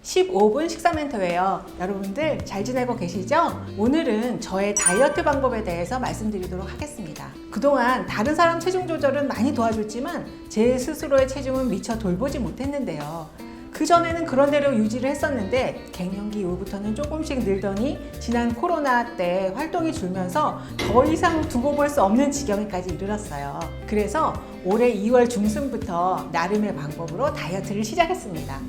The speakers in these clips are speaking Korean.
15분 식사 멘토예요. 여러분들 잘 지내고 계시죠? 오늘은 저의 다이어트 방법에 대해서 말씀드리도록 하겠습니다. 그동안 다른 사람 체중 조절은 많이 도와줬지만 제 스스로의 체중은 미처 돌보지 못했는데요. 그전에는 그런 대로 유지를 했었는데 갱년기 이후부터는 조금씩 늘더니 지난 코로나 때 활동이 줄면서 더 이상 두고 볼 수 없는 지경에까지 이르렀어요. 그래서 올해 2월 중순부터 나름의 방법으로 다이어트를 시작했습니다.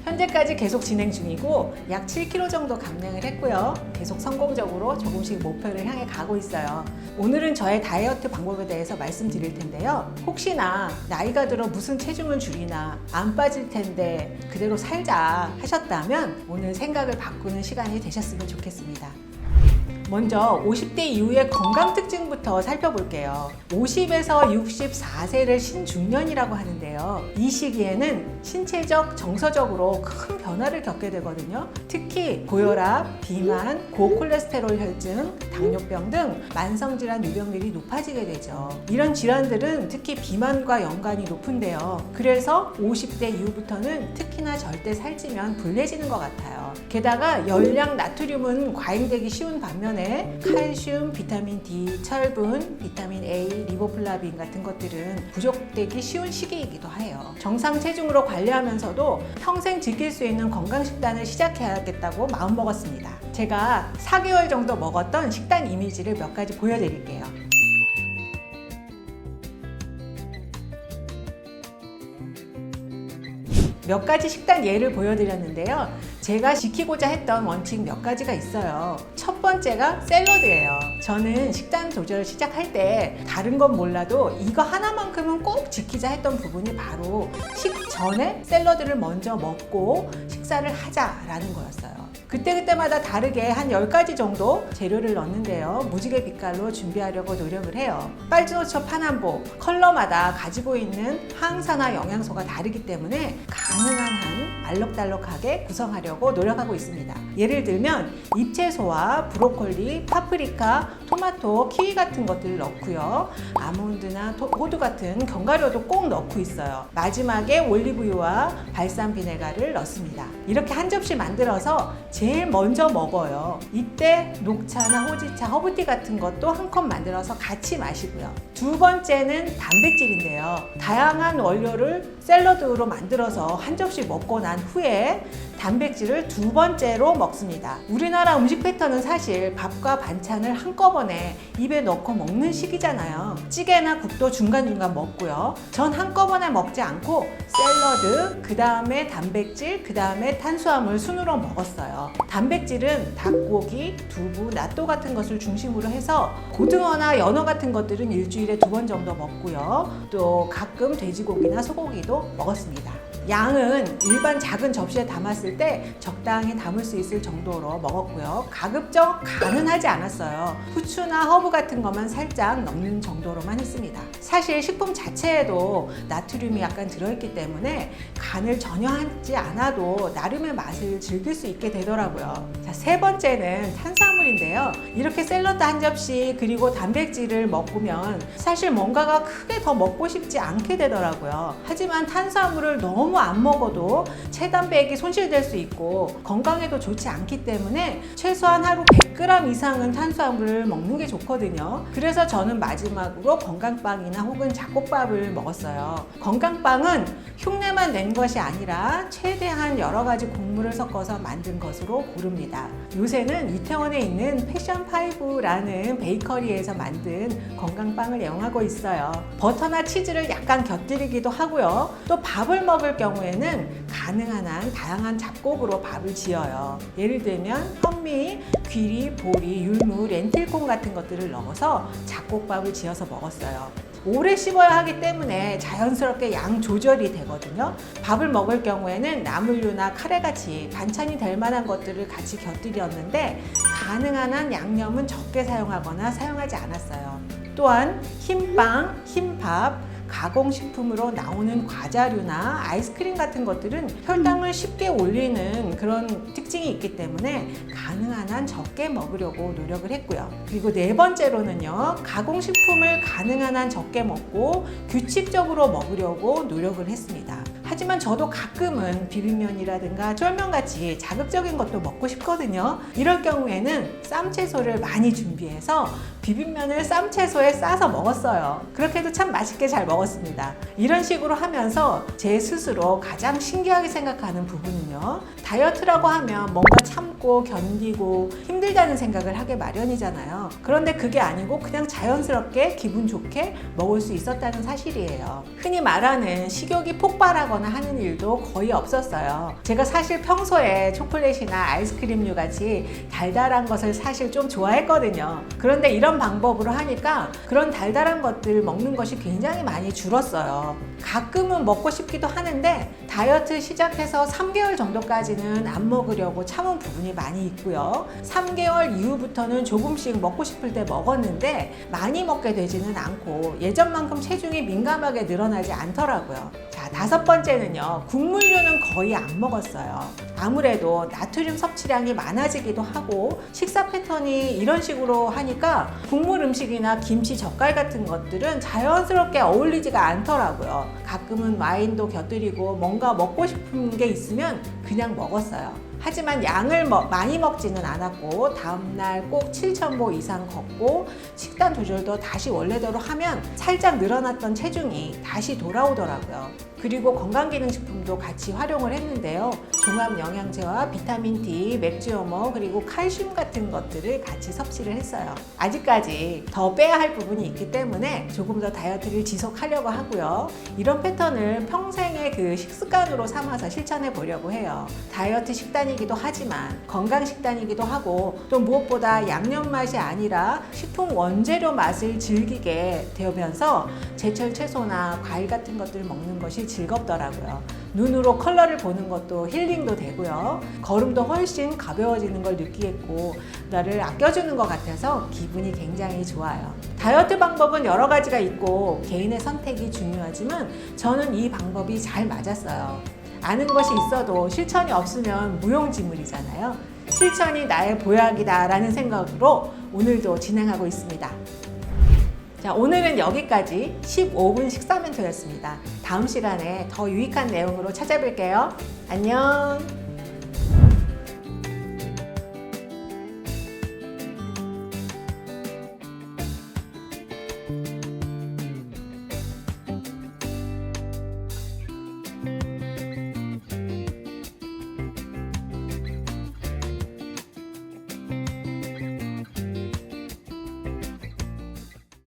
현재까지 계속 진행 중이고 약 7kg 정도 감량을 했고요. 계속 성공적으로 조금씩 목표를 향해 가고 있어요. 오늘은 저의 다이어트 방법에 대해서 말씀드릴 텐데요. 혹시나 나이가 들어 무슨 체중을 줄이나 안 빠질 텐데 그대로 살자 하셨다면 오늘 생각을 바꾸는 시간이 되셨으면 좋겠습니다. 먼저 50대 이후의 건강 특징부터 살펴볼게요. 50에서 64세를 신중년이라고 하는데요. 이 시기에는 신체적, 정서적으로 큰 변화를 겪게 되거든요. 특히 고혈압, 비만, 고콜레스테롤 혈증, 당뇨병 등 만성질환 유병률이 높아지게 되죠. 이런 질환들은 특히 비만과 연관이 높은데요. 그래서 50대 이후부터는 특히나 절대 살찌면 불리해지는 것 같아요. 게다가 열량 나트륨은 과잉되기 쉬운 반면에 칼슘, 비타민 D, 철분, 비타민 A, 리보플라빈 같은 것들은 부족되기 쉬운 시기이기도 해요. 정상 체중으로 관리하면서도 평생 지킬 수 있는 건강 식단을 시작해야겠다고 마음먹었습니다. 제가 4개월 정도 먹었던 식단 이미지를 몇 가지 보여드릴게요. 몇 가지 식단 예를 보여드렸는데요. 제가 지키고자 했던 원칙 몇 가지가 있어요. 첫 번째가 샐러드예요. 저는 식단 조절을 시작할 때 다른 건 몰라도 이거 하나만큼은 꼭 지키자 했던 부분이 바로 식전에 샐러드를 먼저 먹고 식사를 하자라는 거였어요. 그때그때마다 다르게 한 10가지 정도 재료를 넣는데요. 무지개 빛깔로 준비하려고 노력을 해요. 빨주노초 파남보, 컬러마다 가지고 있는 항산화 영양소가 다르기 때문에 가능한 한 알록달록하게 구성하려고 노력하고 있습니다. 예를 들면 잎채소와 브로콜리, 파프리카, 토마토, 키위 같은 것들을 넣고요. 아몬드나 호두 같은 견과류도 꼭 넣고 있어요. 마지막에 올리브유와 발산 비네가를 넣습니다. 이렇게 한 접시 만들어서 제일 먼저 먹어요. 이때 녹차나 호지차, 허브티 같은 것도 한 컵 만들어서 같이 마시고요. 두 번째는 단백질인데요. 다양한 원료를 샐러드로 만들어서 한 접시 먹고 난 후에 단백질을 두 번째로 먹습니다. 우리나라 음식 패턴은 사실 밥과 반찬을 한꺼번에 입에 넣고 먹는 식이잖아요. 찌개나 국도 중간중간 먹고요. 전 한꺼번에 먹지 않고 샐러드, 그 다음에 단백질, 그 다음에 탄수화물 순으로 먹었어요. 단백질은 닭고기, 두부, 낫또 같은 것을 중심으로 해서 고등어나 연어 같은 것들은 일주일에 2번 정도 먹고요. 또 가끔 돼지고기나 소고기도 먹었습니다. 양은 일반 작은 접시에 담았을 때 적당히 담을 수 있을 정도로 먹었고요. 가급적 간은 하지 않았어요. 후추나 허브 같은 것만 살짝 넣는 정도로만 했습니다. 사실 식품 자체에도 나트륨이 약간 들어있기 때문에 간을 전혀 하지 않아도 나름의 맛을 즐길 수 있게 되더라고요. 자, 세 번째는 탄수화물인데요. 이렇게 샐러드 한 접시 그리고 단백질을 먹으면 사실 뭔가가 크게 더 먹고 싶지 않게 되더라고요. 하지만 탄수화물을 너무 안 먹어도 체단백이 손실될 수 있고 건강에도 좋지 않기 때문에 최소한 하루 100g 이상은 탄수화물을 먹는 게 좋거든요. 그래서 저는 마지막으로 건강빵이나 혹은 잡곡밥을 먹었어요. 건강빵은 흉내만 낸 것이 아니라 최대한 여러 가지 곡물을 섞어서 만든 것으로 고릅니다. 요새는 이태원에 있는 패션5라는 베이커리에서 만든 건강빵을 애용하고 있어요. 버터나 치즈를 약간 곁들이기도 하고요. 또 밥을 먹을 경우에는 가능한 한 다양한 잡곡으로 밥을 지어요. 예를 들면 현미, 귀리, 보리, 율무, 렌틸콩 같은 것들을 넣어서 잡곡밥을 지어서 먹었어요. 오래 씹어야 하기 때문에 자연스럽게 양 조절이 되거든요. 밥을 먹을 경우에는 나물류나 카레같이 반찬이 될 만한 것들을 같이 곁들였는데 가능한 한 양념은 적게 사용하거나 사용하지 않았어요. 또한 흰빵, 흰밥, 가공식품으로 나오는 과자류나 아이스크림 같은 것들은 혈당을 쉽게 올리는 그런 특징이 있기 때문에 가능한 한 적게 먹으려고 노력을 했고요. 그리고 네 번째로는요, 가공식품을 가능한 한 적게 먹고 규칙적으로 먹으려고 노력을 했습니다. 하지만 저도 가끔은 비빔면이라든가 쫄면같이 자극적인 것도 먹고 싶거든요. 이럴 경우에는 쌈채소를 많이 준비해서 비빔면을 쌈채소에 싸서 먹었어요. 그렇게도 참 맛있게 잘 먹었습니다. 이런 식으로 하면서 제 스스로 가장 신기하게 생각하는 부분은요, 다이어트라고 하면 뭔가 참고 견디고 힘들다는 생각을 하게 마련이잖아요. 그런데 그게 아니고 그냥 자연스럽게 기분 좋게 먹을 수 있었다는 사실이에요. 흔히 말하는 식욕이 폭발하거나 하는 일도 거의 없었어요. 제가 사실 평소에 초콜릿이나 아이스크림류 같이 달달한 것을 사실 좀 좋아했거든요. 그런데 이런 방법으로 하니까 그런 달달한 것들 먹는 것이 굉장히 많이 줄었어요. 가끔은 먹고 싶기도 하는데 다이어트 시작해서 3개월 정도까지는 안 먹으려고 참은 부분이 많이 있고요. 3개월 이후부터는 조금씩 먹고 싶을 때 먹었는데 많이 먹게 되지는 않고 예전만큼 체중이 민감하게 늘어나지 않더라고요. 자, 5번째는요. 국물류는 거의 안 먹었어요. 아무래도 나트륨 섭취량이 많아지기도 하고 식사 패턴이 이런 식으로 하니까 국물 음식이나 김치, 젓갈 같은 것들은 자연스럽게 어울리지가 않더라고요. 가끔은 와인도 곁들이고 뭔가 먹고 싶은 게 있으면 그냥 먹었어요. 하지만 양을 많이 먹지는 않았고 다음날 꼭 7,000보 이상 걷고 식단 조절도 다시 원래대로 하면 살짝 늘어났던 체중이 다시 돌아오더라고요. 그리고 건강기능식품도 같이 활용을 했는데요. 종합영양제와 비타민 D, 맥주효모, 그리고 칼슘 같은 것들을 같이 섭취를 했어요. 아직까지 더 빼야 할 부분이 있기 때문에 조금 더 다이어트를 지속하려고 하고요. 이런 패턴을 평생의 그 식습관으로 삼아서 실천해 보려고 해요. 다이어트 식단이기도 하지만 건강 식단이기도 하고 또 무엇보다 양념 맛이 아니라 식품 원재료 맛을 즐기게 되면서 제철 채소나 과일 같은 것들을 먹는 것이 즐겁더라고요. 눈으로 컬러를 보는 것도 힐링도 되고요. 걸음도 훨씬 가벼워지는 걸 느끼겠고 나를 아껴주는 것 같아서 기분이 굉장히 좋아요. 다이어트 방법은 여러 가지가 있고 개인의 선택이 중요하지만 저는 이 방법이 잘 맞았어요. 아는 것이 있어도 실천이 없으면 무용지물이잖아요. 실천이 나의 보약이다 라는 생각으로 오늘도 진행하고 있습니다. 자, 오늘은 여기까지 15분 식사 멘토였습니다. 다음 시간에 더 유익한 내용으로 찾아뵐게요. 안녕.